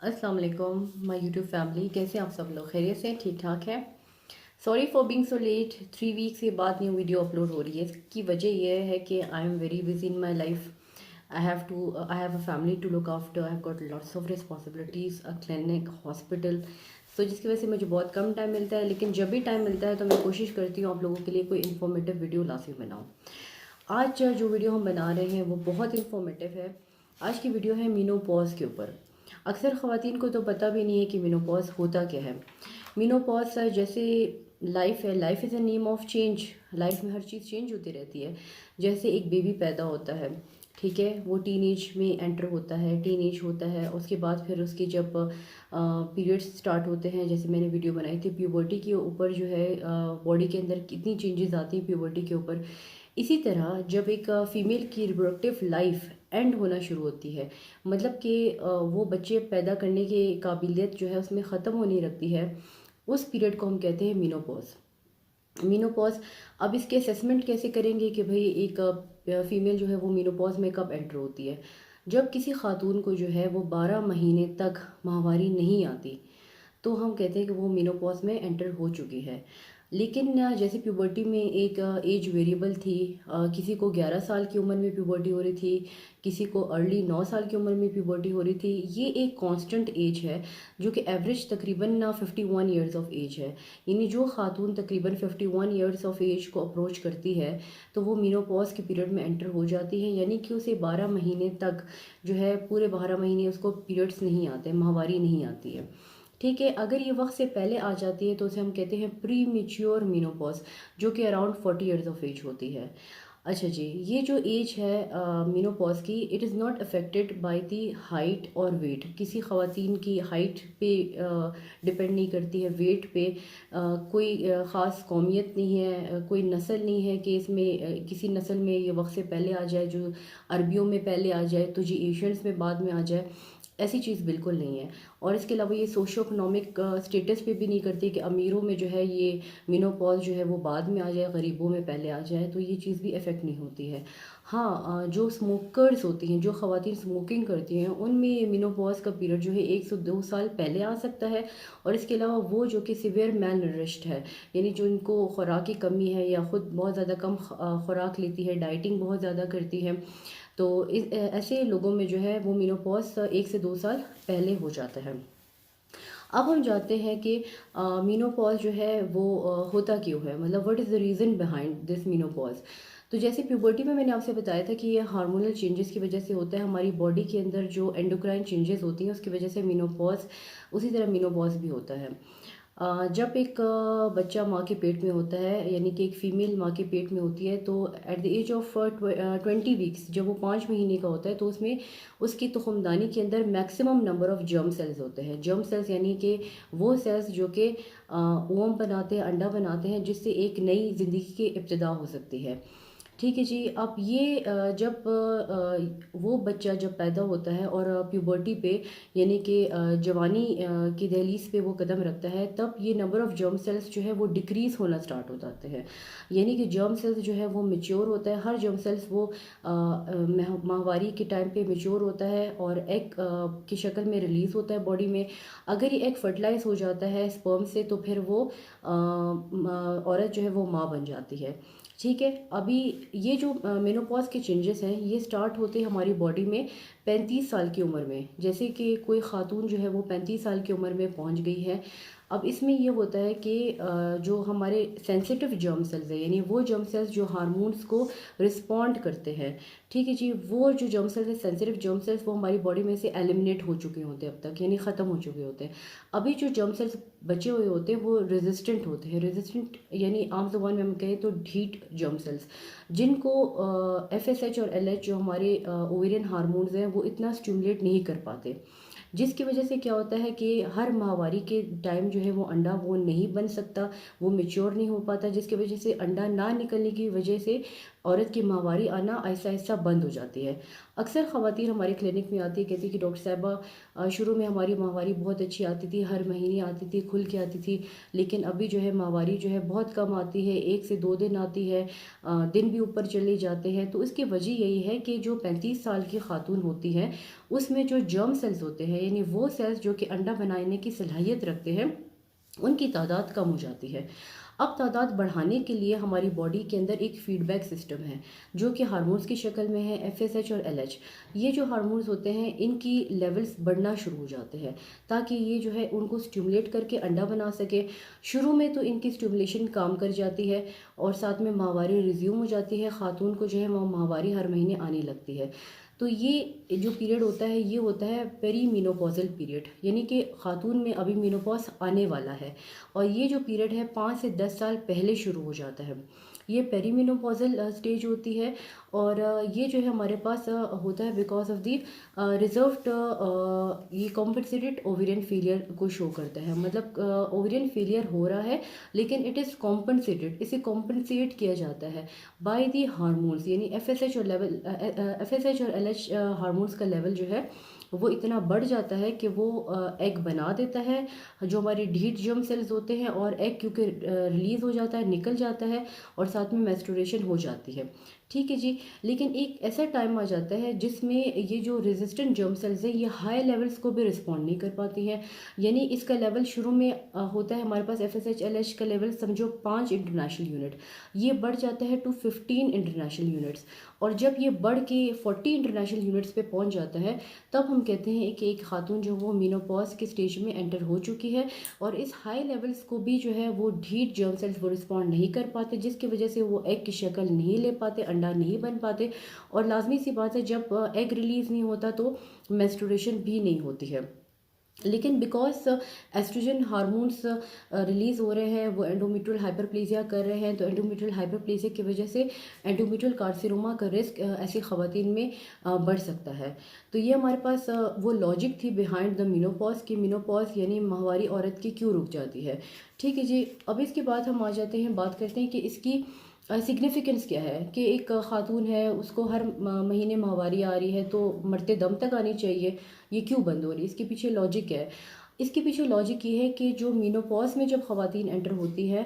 अस्सलाम वालेकुम my YouTube family. कैसे हैं आप सब लोग? खैरियत से ठीक ठाक हैं? Sorry for being so let. 3 weeks के बाद न्यू वीडियो अपलोड हो रही है। इसकी वजह यह है कि I am very busy in my life. I have a family to look after. I have got lots of responsibilities, a clinic, hospital. So जिसकी वजह से मुझे बहुत कम टाइम मिलता है, लेकिन जब भी टाइम मिलता है तो मैं कोशिश करती हूँ आप लोगों के लिए कोई इन्फॉर्मेटिव वीडियो लाजमी बनाऊँ। आज जो वीडियो हम बना रहे हैं वो बहुत इन्फॉर्मेटिव है। आज की वीडियो है मीनोपॉज के ऊपर। अक्सर ख़वातीन को तो पता भी नहीं है कि मीनोपॉज होता क्या है। मीनोपॉज जैसे लाइफ है, life is a name of change. Life में हर चीज़ चेंज होती रहती है। जैसे एक बेबी पैदा होता है, ठीक है, वो टीनेज में एंटर होता है, टीनेज होता है, उसके बाद फिर उसकी जब पीरियड्स स्टार्ट होते हैं, जैसे मैंने वीडियो बनाई थी प्यूबर्टी के ऊपर, जो है बॉडी के अंदर कितनी चेंजेस आती हैं प्यूबर्टी के ऊपर। इसी तरह जब एक फ़ीमेल की रिप्रोडक्टिव लाइफ एंड होना शुरू होती है, मतलब कि वो बच्चे पैदा करने की काबिलियत जो है उसमें ख़त्म होने लगती है, उस पीरियड को हम कहते हैं मीनोपॉज। मीनोपॉज। अब इसके असेसमेंट कैसे करेंगे कि भाई एक फ़ीमेल जो है वो मीनोपॉज में कब एंटर होती है? जब किसी खातून को जो है वो 12 महीने तक माहवारी नहीं आती, तो हम कहते हैं कि वो मेनोपॉज में एंटर हो चुकी है। लेकिन जैसे प्यूबर्टी में एक एज वेरिएबल थी। किसी को 11 साल की उम्र में प्यूबर्टी हो रही थी, किसी को अर्ली 9 साल की उम्र में प्यूबर्टी हो रही थी। ये एक कांस्टेंट एज है जो कि एवरेज तकरीबन 51 ईयर्स ऑफ एज है। यानी जो खातून तकरीबन 51 ईयर्स ऑफ एज को अप्रोच करती है तो वो मेनोपॉज के पीरियड में एंटर हो जाती है। यानी कि उसे 12 महीने तक जो है, पूरे 12 महीने उसको पीरियड्स नहीं आते, माहवारी नहीं आती है। ठीक है, अगर ये वक्त से पहले आ जाती है तो उसे हम कहते हैं प्री मेच्योर मीनोपॉज, जो कि अराउंड 40 ईयर्स ऑफ एज होती है। अच्छा जी, ये जो एज है मीनोपॉज की, it is not affected by the height और वेट। किसी ख़वातीन की हाइट पे डिपेंड नहीं करती है, वेट पे कोई ख़ास कौमियत नहीं है, कोई नस्ल नहीं है कि इसमें किसी नस्ल में ये वक्त से पहले आ जाए, जो अरबियों में पहले आ जाए तो जी एशियंस में बाद में आ जाए। ऐसी चीज़ बिल्कुल नहीं है। और इसके अलावा ये सोशो इकोनॉमिक स्टेटस पे भी नहीं करती कि अमीरों में जो है ये मेनोपॉज जो है वो बाद में आ जाए, गरीबों में पहले आ जाए, तो ये चीज़ भी इफ़ेक्ट नहीं होती है। हाँ, जो स्मोकर्स होती हैं, जो ख़वातीन स्मोकिंग करती हैं, उनमें ये मेनोपॉज का पीरियड जो है 1 से 2 साल पहले आ सकता है। और इसके अलावा वो जो कि सिवियर मैल नरिश्ड है, यानी जो इनको खुराक की कमी है या ख़ुद बहुत ज़्यादा कम खुराक लेती है, डाइटिंग बहुत ज़्यादा करती है, तो ऐसे लोगों में जो है वो मेनोपॉज 1 से 2 साल पहले हो जाता है। अब हम जानते हैं कि मेनोपॉज जो है वो होता क्यों है, मतलब what is the reason behind this menopause. तो जैसे प्यूबर्टी में मैंने आपसे बताया था कि ये हार्मोनल चेंजेस की वजह से होता है। हमारी बॉडी के अंदर जो एंडोक्राइन चेंजेस होती हैं उसकी वजह से मेनोपॉज, उसी तरह मेनोपॉज भी होता है। जब एक बच्चा माँ के पेट में होता है, यानी कि एक फ़ीमेल माँ के पेट में होती है, तो at the age of 20 weeks, जब वो 5 महीने का होता है, तो उसमें उसकी तुखमदानी के अंदर maximum number of germ cells होते हैं। जर्म सेल्स यानी कि वो सेल्स जो कि ओवम बनाते हैं, अंडा बनाते हैं, जिससे एक नई ज़िंदगी की इब्तिदा हो सकती है। ठीक है जी। अब ये जब वो बच्चा जब पैदा होता है और प्यूबर्टी पे, यानी कि जवानी की दहलीज पे वो कदम रखता है, तब ये नंबर ऑफ़ जर्म सेल्स जो है वो डिक्रीज़ होना स्टार्ट हो जाते हैं। यानी कि जर्म सेल्स जो है वो मैच्योर होता है। हर जर्म सेल्स वो माहवारी के टाइम पे मैच्योर होता है और एग की शक्ल में रिलीज़ होता है बॉडी में। अगर ये एग फर्टिलाइज हो जाता है स्पर्म से, तो फिर वो औरत जो है वो माँ बन जाती है। ठीक है। अभी ये जो मेनोपॉज के चेंजेस हैं, ये स्टार्ट होते हैं हमारी बॉडी में 35 साल की उम्र में। जैसे कि कोई खातून जो है वो 35 साल की उम्र में पहुंच गई है। अब इसमें ये होता है कि जो हमारे सेंसिटिव जर्म सेल्स हैं, यानी वो जर्म सेल्स जो हार्मोन्स को रिस्पॉन्ड करते हैं, ठीक है जी, वो जो जर्म सेल्स हैं, सेंसिटिव जर्म सेल्स, वो हमारी बॉडी में से एलिमिनेट हो चुके होते हैं अब तक, यानी ख़त्म हो चुके होते हैं। अभी जो जर्म सेल्स बचे हुए होते हैं वो रेजिस्टेंट होते हैं। रेजिस्टेंट यानी आम ज़ुबान में हम कहें तो ढीठ जर्म सेल्स, जिनको FSH और LH जो हमारे ओवेरियन हार्मोन्स हैं वो इतना स्टिमुलेट नहीं कर पाते, जिसकी वजह से क्या होता है कि हर माहवारी के टाइम जो है वो अंडा वो नहीं बन सकता, वो मेच्योर नहीं हो पाता, जिसकी वजह से अंडा ना निकलने की वजह से औरत की माहवारी आना आहिस्ता आहिस्ता बंद हो जाती है। अक्सर ख़वातीन हमारे क्लिनिक में आती है, कहती है कि डॉक्टर साहिबा शुरू में हमारी माहवारी बहुत अच्छी आती थी, हर महीने आती थी, खुल के आती थी, लेकिन अभी जो है माहवारी जो है बहुत कम आती है, 1 से 2 दिन आती है, दिन भी ऊपर चले जाते हैं। तो इसकी वजह यही है कि जो 35 साल की खातून होती है उसमें जो जर्म सेल्स होते हैं, यानी वो सेल्स जो कि अंडा बनाने की सलाहियत रखते हैं, उनकी तादाद कम हो जाती है। अब तादाद बढ़ाने के लिए हमारी बॉडी के अंदर एक फीडबैक सिस्टम है जो कि हार्मोन्स की शक्ल में है, एफएसएच और एलएच। ये जो हार्मोन्स होते हैं इनकी लेवल्स बढ़ना शुरू हो जाते हैं ताकि ये जो है उनको स्टिमुलेट करके अंडा बना सके। शुरू में तो इनकी स्टिमुलेशन काम कर जाती है और साथ में माहवारी रिज्यूम हो जाती है, खातून को जो है वो माहवारी हर महीने आने लगती है। तो ये जो पीरियड होता है ये होता है पेरी मीनोपॉजल पीरियड, यानी कि खातून में अभी मीनोपॉज आने वाला है और ये जो पीरियड है 5 से 10 साल पहले शुरू हो जाता है। ये पेरीमेनोपॉजल स्टेज होती है और ये जो है हमारे पास होता है बिकॉज ऑफ दी रिजर्व्ड, ये कॉम्पनसेटेड ओवेरियन फेलियर को शो करता है। मतलब ओवेरियन फेलियर हो रहा है लेकिन इट इज़ कॉम्पनसेटेड, इसे कॉम्पनसेट किया जाता है बाय दी हार्मोन्स, यानी एफएसएच और लेवल एफएसएच और एलएच हार्मोन्स का लेवल जो है वो इतना बढ़ जाता है कि वो एग बना देता है, जो हमारी ढीठ जर्म सेल्स होते हैं, और एग क्योंकि रिलीज़ हो जाता है, निकल जाता है और साथ में मेंस्ट्रुएशन हो जाती है। ठीक है जी। लेकिन एक ऐसा टाइम आ जाता है जिसमें ये जो रेजिस्टेंट जर्म सेल्स हैं ये हाई लेवल्स को भी रिस्पॉन्ड नहीं कर पाती हैं। यानी इसका लेवल शुरू में होता है हमारे पास एफएसएच एलएच का लेवल समझो 5 इंटरनेशनल यूनिट, ये बढ़ जाता है टू 15 इंटरनेशनल यूनिट्स, और जब ये बढ़ के 40 इंटरनेशनल यूनिट्स पे पहुंच जाता है तब हम कहते हैं कि एक खातून जो वो मीनोपॉज के स्टेज में एंटर हो चुकी है। और इस हाई लेवल्स को भी जो है वो ढीठ जर्म सेल्स वो रिस्पॉन्ड नहीं कर पाते, जिसकी वजह से वो एग की शक्ल नहीं ले पाते, अंडा नहीं बन पाते। और लाजमी सी बात है जब एग रिलीज़ नहीं होता तो मेंस्ट्रुएशन भी नहीं होती है। लेकिन बिकॉज एस्ट्रोजन हार्मोन्स रिलीज़ हो रहे हैं, वो एंडोमेट्रियल हाइपरप्लेजिया कर रहे हैं, तो एंडोमेट्रियल हाइपरप्लेजिया की वजह से एंडोमेट्रियल कार्सिनोमा का रिस्क ऐसी खवातीन में बढ़ सकता है। तो ये हमारे पास वो लॉजिक थी बिहाइंड द मीनोपॉज की मीनोपॉज यानी माहवारी औरत की क्यों रुक जाती है। ठीक है जी। अब इसके बाद हम आ जाते हैं, बात करते हैं कि इसकी सिग्निफिकेंस क्या है कि एक खातून है उसको हर महीने माहवारी आ रही है तो मरते दम तक आनी चाहिए, ये क्यों बंद हो रही है, इसके पीछे लॉजिक क्या है। इसके पीछे लॉजिक ये है कि जो मीनोपॉज में जब ख़वातीन एंटर होती है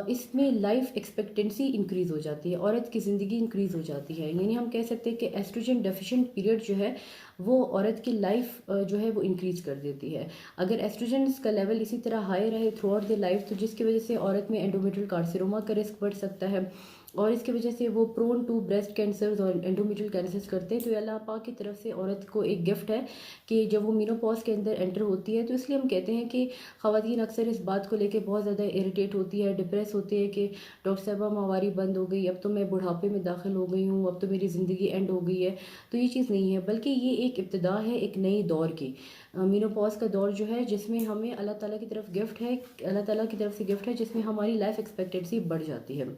इसमें लाइफ एक्सपेक्टेंसी इंक्रीज़ हो जाती है, औरत की ज़िंदगी इंक्रीज़ हो जाती है। यानी हम कह सकते हैं कि एस्ट्रोजन डेफिशिएंट पीरियड जो है वो औरत की लाइफ जो है वो इंक्रीज़ कर देती है। अगर एस्ट्रोजन का लेवल इसी तरह हाई रहे थ्रू आउट द लाइफ तो जिसकी वजह से औरत में एंडोमेट्रियल कार्सिनोमा का रिस्क बढ़ सकता है और इसकी वजह से वो प्रोन टू ब्रेस्ट कैंसर्स और एंडोमेट्रियल कैंसर्स करते हैं। तो ये अल्लाह पाक की तरफ से औरत को एक गिफ्ट है कि जब वो मीनोपॉज के अंदर एंटर होती है तो इसलिए हम कहते हैं कि ख़वातीन अक्सर इस बात को लेकर बहुत ज़्यादा इरिटेट होती है, डिप्रेस होती है कि डॉक्टर साहबा माहवारी बंद हो गई, अब तो मैं बुढ़ापे में दाखिल हो गई हूँ, अब तो मेरी ज़िंदगी एंड हो गई है। तो ये चीज़ नहीं है, बल्कि ये एक इब्तिदा है एक नई दौर की। मीनोपॉज का दौर जो है जिसमें हमें अल्लाह ताला की तरफ गिफ्ट है, अल्लाह ताला की तरफ से गिफ्ट है जिसमें हमारी लाइफ एक्सपेक्टेंसी बढ़ जाती है।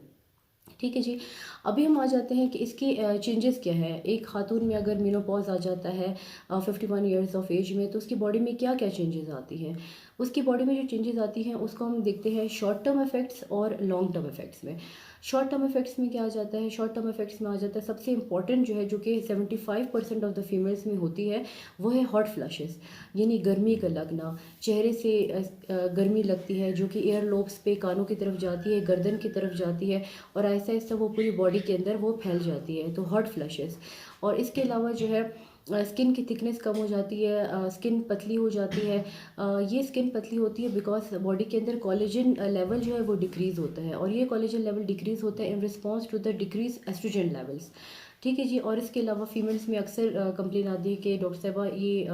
ठीक है जी। अभी हम आ जाते हैं कि इसके चेंजेस क्या है। एक खातून में अगर मेनोपॉज आ जाता है 51 ईयर्स ऑफ एज में तो उसकी बॉडी में क्या क्या चेंजेस आती हैं। उसकी बॉडी में जो चेंजेस आती हैं उसको हम देखते हैं शॉर्ट टर्म इफेक्ट्स और लॉन्ग टर्म इफेक्ट्स में। शॉर्ट टर्म इफेक्ट्स में क्या आ जाता है, शॉर्ट टर्म इफेक्ट्स में आ जाता है सबसे इंपॉर्टेंट जो है जो कि 75% ऑफ द फीमेल्स में होती है वो है हॉट फ्लैशेस, यानी गर्मी का लगना, चेहरे से गर्मी लगती है जो कि एयर लोब्स पे कानों की तरफ जाती है, गर्दन की तरफ जाती है और ऐसा ऐसा वो पूरी बॉडी के अंदर वो फैल जाती है, तो हॉट फ्लैशेस। और इसके अलावा जो है स्किन की थिकनेस कम हो जाती है, स्किन पतली हो जाती है। ये स्किन पतली होती है बिकॉज बॉडी के अंदर कोलेजन लेवल जो है वो डिक्रीज़ होता है और ये कोलेजन लेवल डिक्रीज़ होता है in response to the decrease estrogen levels. ठीक है जी। और इसके अलावा फीमेल्स में अक्सर कंप्लेन आती है कि डॉक्टर साहबा ये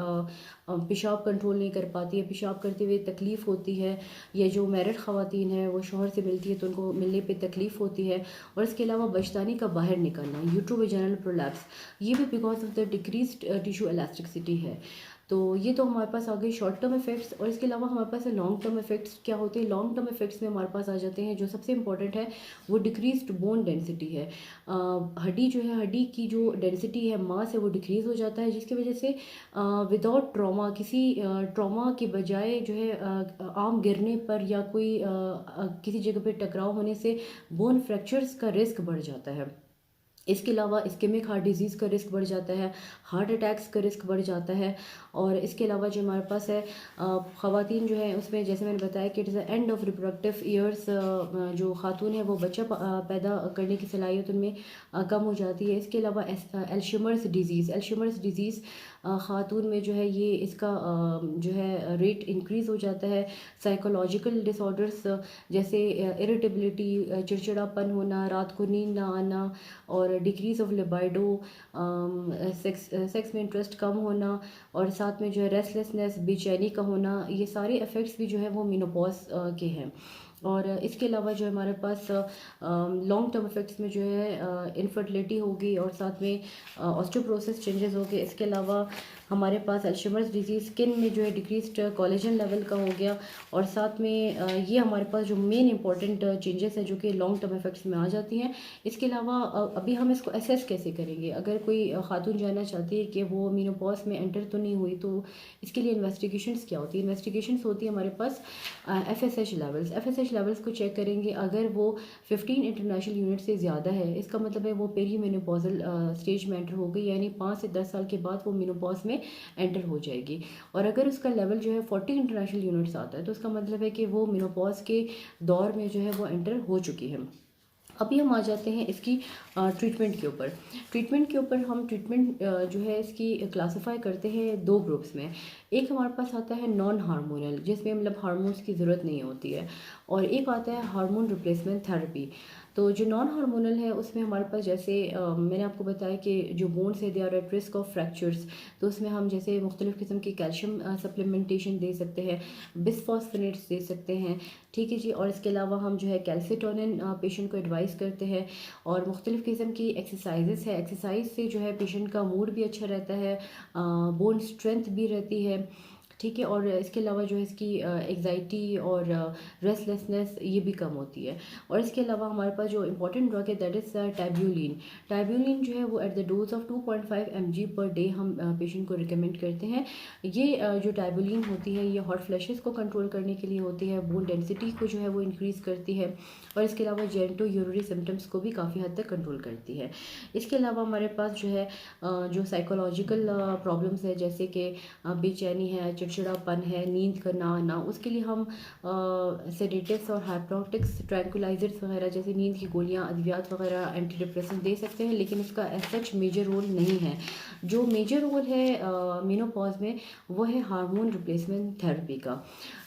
पेशाब कंट्रोल नहीं कर पाती है, पेशाब करते हुए तकलीफ़ होती है, या जो मैरिड ख़वातीन हैं वो शौहर से मिलती है तो उनको मिलने पे तकलीफ़ होती है। और इसके अलावा बचदानी का बाहर निकलना, यूट्रोवेजाइनल प्रोलैप्स, ये भी because of the decreased tissue elasticity है। तो ये तो हमारे पास आ गए शॉर्ट टर्म इफेक्ट्स। और इसके अलावा हमारे पास लॉन्ग टर्म इफेक्ट्स क्या होते हैं। लॉन्ग टर्म इफेक्ट्स में हमारे पास आ जाते हैं जो सबसे इंपॉर्टेंट है वो डिक्रीज्ड बोन डेंसिटी है। हड्डी जो है, हड्डी की जो डेंसिटी है, मास है, वो डिक्रीज़ हो जाता है जिसकी वजह से विदाउट ट्रॉमा, किसी ट्रॉमा के बजाय जो है आम गिरने पर या कोई किसी जगह पे टकराव होने से बोन फ्रैक्चर्स का रिस्क बढ़ जाता है। इसके अलावा इस्केमिक हार्ट डिजीज़ का रिस्क बढ़ जाता है, हार्ट अटैक्स का रिस्क बढ़ जाता है। और इसके अलावा जो हमारे पास है ख़वातीन जो है उसमें जैसे मैंने बताया कि it is the end of reproductive years, जो ख़ातून है वो बच्चा पैदा करने की सलाहियत उनमें कम हो जाती है। इसके अलावा एल्शमर्स डिज़ीज़ ख़ातून में जो है ये इसका जो है रेट इंक्रीज़ हो जाता है। साइकोलॉजिकल डिसऑर्डर्स जैसे इरिटेबिलिटी, चिड़चिड़ापन होना, रात को नींद ना आना, और डिक्रीज़ ऑफ लिबाइडो, सेक्स में इंटरेस्ट कम होना, और साथ में जो है रेस्टलेसनेस, बेचैनी का होना, ये सारे इफ़ेक्ट्स भी जो है वो मेनोपॉज़ के हैं। और इसके अलावा जो हमारे पास लॉन्ग टर्म इफ़ेक्ट्स में जो है इनफर्टिलिटी होगी, और साथ में ऑस्टियोपोरोसिस चेंजेस होंगे। इसके अलावा हमारे पास अल्शीमर्स डिजीज़, स्किन में जो है डिक्रीज्ड कोलेजन लेवल का हो गया। और साथ में ये हमारे पास जो मेन इंपॉर्टेंट चेंजेस हैं जो कि लॉन्ग टर्म इफ़ेक्ट्स में आ जाती हैं। इसके अलावा अभी हम इसको एसेस कैसे करेंगे? अगर कोई खातून जानना चाहती है कि वो मेनोपॉज़ में एंटर तो नहीं हुई, तो इसके लिए इन्वेस्टिगेशंस क्या होती है? इन्वेस्टिगेशंस होती है हमारे पास एफएसएच लेवल्स को चेक करेंगे। अगर वो 15 इंटरनेशनल यूनिट से ज़्यादा है, इसका मतलब है वो पेरी मेनोपॉजल स्टेज में एंटर हो गई, यानी 5 से 10 साल के बाद वो मेनोपॉज में एंटर हो जाएगी। और अगर उसका लेवल जो है 40 इंटरनेशनल यूनिट्स आता है, तो उसका मतलब है कि वो मेनोपॉज के दौर में जो है वो एंटर हो चुकी है। अभी हम आ जाते हैं इसकी ट्रीटमेंट के ऊपर। हम ट्रीटमेंट जो है इसकी क्लासिफाई करते हैं दो ग्रुप्स में। एक हमारे पास आता है नॉन हार्मोनल, जिसमें मतलब हार्मोन्स की ज़रूरत नहीं होती है, और एक आता है हार्मोन रिप्लेसमेंट थेरेपी। तो जो नॉन हार्मोनल है उसमें हमारे पास जैसे मैंने आपको बताया कि जो बोन्स है they are at risk of fractures, तो उसमें हम जैसे मुख्तलिफ़ किस्म की कैल्शियम सप्लीमेंटेशन दे सकते हैं, बिस्फॉस्फोनेट्स दे सकते हैं, ठीक है जी। और इसके अलावा हम जो है कैल्सिटोनिन पेशेंट को एडवाइस करते हैं, और मुख्तलिफ़ किस्म की एक्सरसाइज से जो है पेशेंट का मूड भी अच्छा रहता है, बोन स्ट्रेंथ भी रहती है, ठीक है। और इसके अलावा जो है इसकी एग्जाइटी और रेस्टलेसनेस ये भी कम होती है। और इसके अलावा हमारे पास जो इंपॉर्टेंट ड्रग है दैट इज़ टाइब्यूलिन जो है वो at the dose of 2.5 mg per day हम पेशेंट को रिकमेंड करते हैं। ये जो टाइब्यूलिन होती है ये हॉट फ्लैशेस को कंट्रोल करने के लिए होती है, बोन डेंसिटी को जो है वो इंक्रीज़ करती है, और इसके अलावा जेंटो यूरिनरी सिम्टम्स को भी काफ़ी हद तक कंट्रोल करती है। इसके अलावा हमारे पास जो है जो साइकोलॉजिकल प्रॉब्लम्स है, जैसे कि बेचैनी है, चिड़चिड़ापन है, नींद का ना आना, उसके लिए हम सेडेटिव्स और हाइप्नोटिक्स, ट्रैंकुलाइजर्स वगैरह जैसे नींद की गोलियां, अद्वियात वगैरह, एंटी डिप्रेसेंट दे सकते हैं, लेकिन उसका एज सच मेजर रोल नहीं है। जो मेजर रोल है मेनोपॉज में वो है हार्मोन रिप्लेसमेंट थेरेपी का।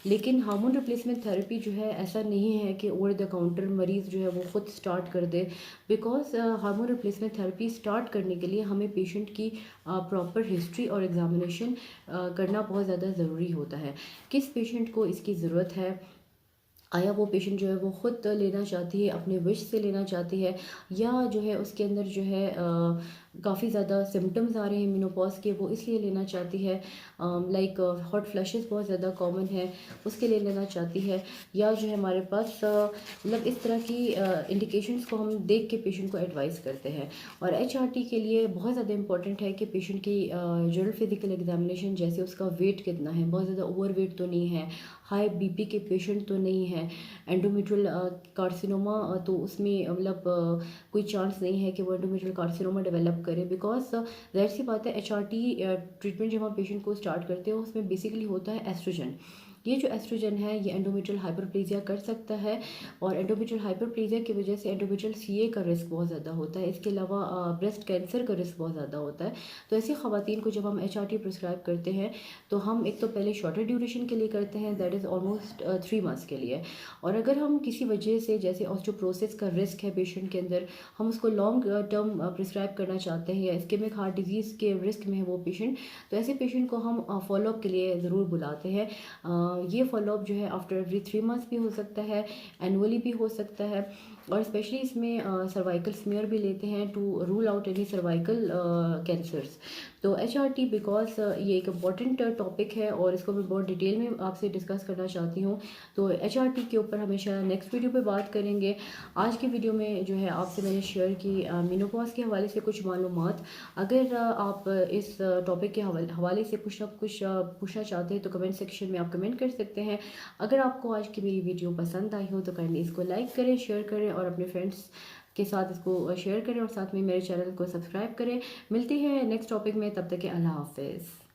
लेकिन हार्मोन रिप्लेसमेंट थेरेपी जो है ऐसा नहीं है कि ओवर द काउंटर मरीज़ जो है वो खुद स्टार्ट कर दे, because hormone replacement therapy start करने के लिए हमें पेशेंट की प्रॉपर हिस्ट्री और एग्जामिनेशन करना बहुत ज़्यादा ज़रूरी होता है। किस पेशेंट को इसकी ज़रूरत है, आया वो पेशेंट जो है वो ख़ुद लेना चाहती है, अपने विश से लेना चाहती है, या जो है उसके अंदर जो है काफ़ी ज़्यादा सिम्टम्स आ रहे हैं मेनोपॉज के, वो इसलिए लेना चाहती है, लाइक हॉट फ्लैशेस बहुत ज़्यादा कॉमन है उसके लिए लेना चाहती है, या जो है हमारे पास मतलब इस तरह की इंडिकेशंस को हम देख के पेशेंट को एडवाइस करते हैं। और एचआरटी के लिए बहुत ज़्यादा इंपॉर्टेंट है कि पेशेंट की जनरल फिजिकल एग्जामिनेशन, जैसे उसका वेट कितना है, बहुत ज़्यादा ओवर वेट तो नहीं है, हाई बीपी के पेशेंट तो नहीं है, एंडोमेट्रियल कार्सिनोमा तो उसमें मतलब कोई चांस नहीं है कि वो एंडोमेट्रियल कार्सिनोमा डेवलप करे, बिकॉज ज़ाहिर सी बात है एचआरटी ट्रीटमेंट जब हम पेशेंट को स्टार्ट करते हैं उसमें बेसिकली होता है एस्ट्रोजन। ये जो एस्ट्रोजन है ये एंडोमेट्रियल हाइपरप्लेजिया कर सकता है, और एंडोमेट्रियल हाइपरप्लेजिया की वजह से एंडोमेट्रियल सीए का रिस्क बहुत ज़्यादा होता है। इसके अलावा ब्रेस्ट कैंसर का रिस्क बहुत ज़्यादा होता है। तो ऐसी ख़वातीन को जब हम एचआरटी प्रिस्क्राइब करते हैं तो हम एक तो पहले शॉर्टर ड्यूरेशन के लिए करते हैं, दैट इज़ ऑलमोस्ट 3 मंथ्स के लिए। और अगर हम किसी वजह से जैसे ऑस्टियोपोरोसिस का रिस्क है पेशेंट के अंदर, हम उसको लॉन्ग टर्म प्रिस्क्राइब करना चाहते हैं, या इस्केमिक हार्ट डिजीज़ के रिस्क में है वो पेशेंट, तो ऐसे पेशेंट को हम फॉलोअप के लिए ज़रूर बुलाते हैं। ये फॉलोअप जो है आफ्टर एवरी 3 मंथ्स भी हो सकता है, एनुअली भी हो सकता है, और स्पेशली इसमें सर्वाइकल स्मीयर भी लेते हैं to rule out any cervical cancers. तो एचआरटी बिकॉज ये एक इम्पॉर्टेंट टॉपिक है और इसको मैं बहुत डिटेल में आपसे डिस्कस करना चाहती हूँ, तो एचआरटी के ऊपर हमेशा नेक्स्ट वीडियो पे बात करेंगे। आज की वीडियो में जो है आपसे मैंने शेयर की मेनोपॉज के हवाले से कुछ मालूमात। अगर आप इस टॉपिक के हवाले से कुछ ना कुछ पूछना चाहते हैं तो कमेंट सेक्शन में आप कमेंट कर सकते हैं। अगर आपको आज की मेरी वीडियो पसंद आई हो तो काइंडली इसको लाइक करें, शेयर करें और अपने फ्रेंड्स के साथ इसको शेयर करें और साथ में मेरे चैनल को सब्सक्राइब करें। मिलती है नेक्स्ट टॉपिक में, तब तक के अल्लाह हाफिज़।